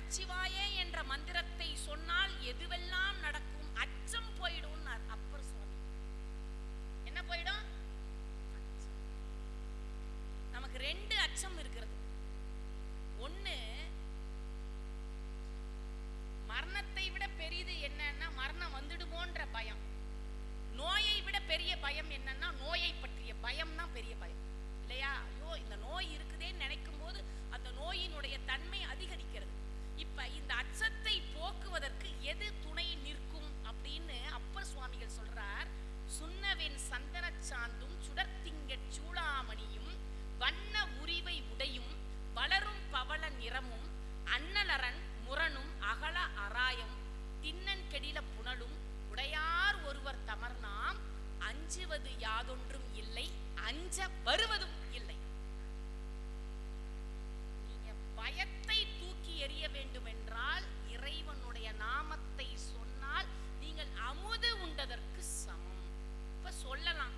நமச்சிவாயே என்ற மந்திரத்தை சொன்னால் எதுவெல்லாம் நடக்கும், அச்சம் போயிடும். அப்பர் சுவாமி என்ன போயிடும்? நமக்கு ரெண்டு அச்சம் இருக்கிறது. ஒண்ணு, மரணத்தை விட பெரியது என்னன்னா மரணம் வந்துடுமோன்ற பயம். நோயை விட பெரிய பயம் என்னன்னா நோயை பற்றிய பயம் தான் பெரிய பயம், இல்லையா? ஐயோ, இந்த நோய் இருக்குதேன்னு நினைக்கும் போது அந்த நோயினுடைய தன்மை அதிகரிக்கிறது. இப்ப இந்த அச்சத்தை போக்குவதற்கு எது துணை நிற்கும் அப்படின்னு அப்பர் சுவாமிகள் சொல்றார். சுண்ணவென் சந்தன சாந்தும் சுடர்த்திங்கட் சூளாமணியும் வண்ண உரிவை உடையும் வளரும் பவள நிறமும் அன்னலரன் முரணும் அகல அராயம் தின்னன் கெடில புனலும் உடையார் ஒருவர் தமர்நாம் அஞ்சுவது யாதொன்றும் இல்லை அஞ்ச வருவதும் இல்லை. நீங்க பயத்தை தூக்கி எறிய வேண்டும் என்றால் இறைவனுடைய நாமத்தை சொன்னால் நீங்கள் அமுது உண்டதற்கு சமம். இப்ப சொல்லலாம்,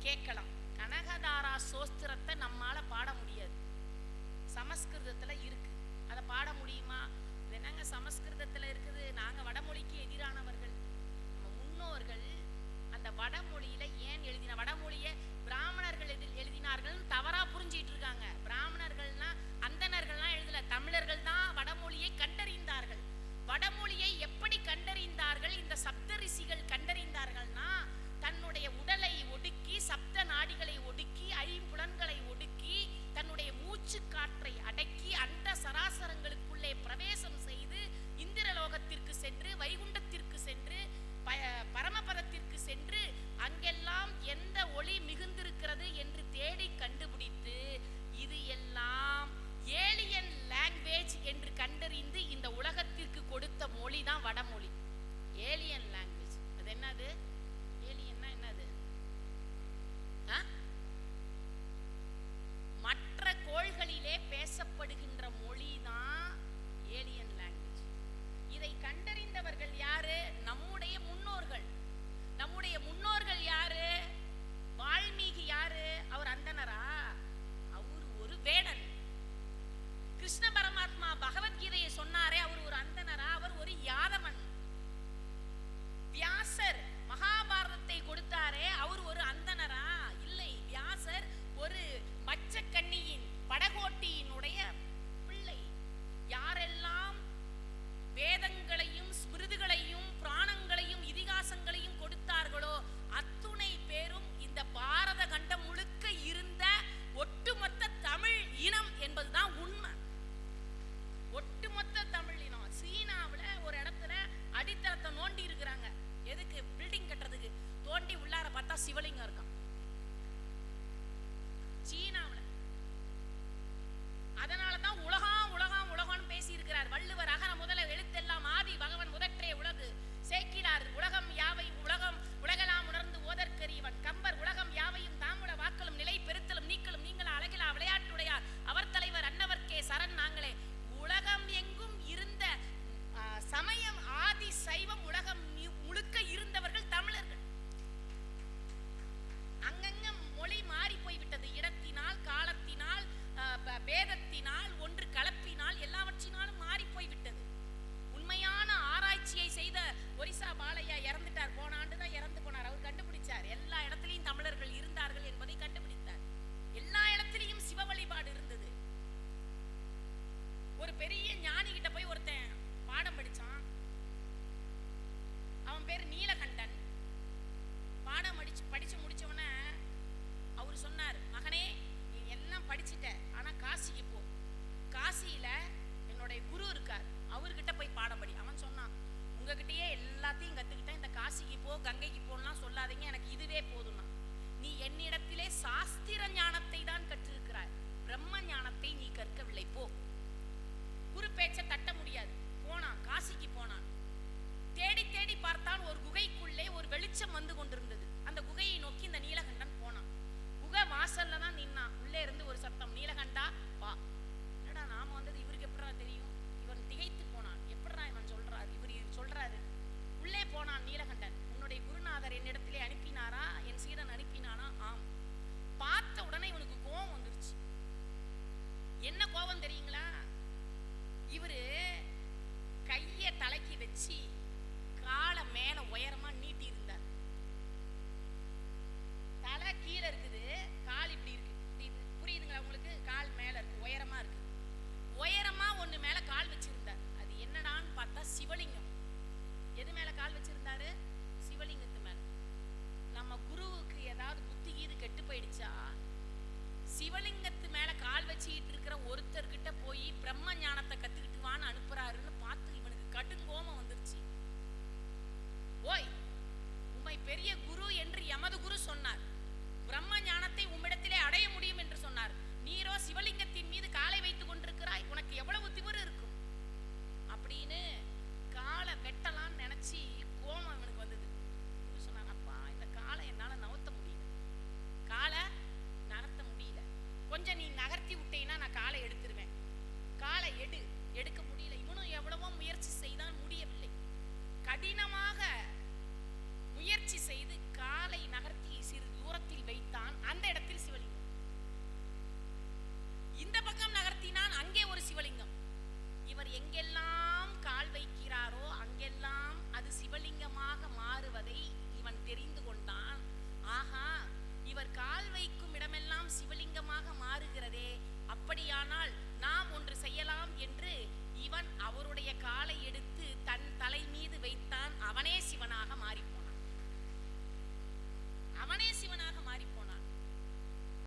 கேட்கலாம். கனகதாரா சோஸ்திரத்தை நம்மால பாட முடியாது, சமஸ்கிருதத்துல இருக்கு. அதை பாட முடியுமா? என்னங்க சமஸ்கிருதத்துல இருக்குது, நாங்க வடமொழிக்கு எதிரானவர்கள். நம்ம முன்னோர்கள் அந்த வடமொழியில ஏன் எழுதின, வடமொழியை பிராமணர்கள் எழுதினார்கள் தவறா புரிஞ்சிட்டு இருக்காங்க. பிராமணர்கள்னா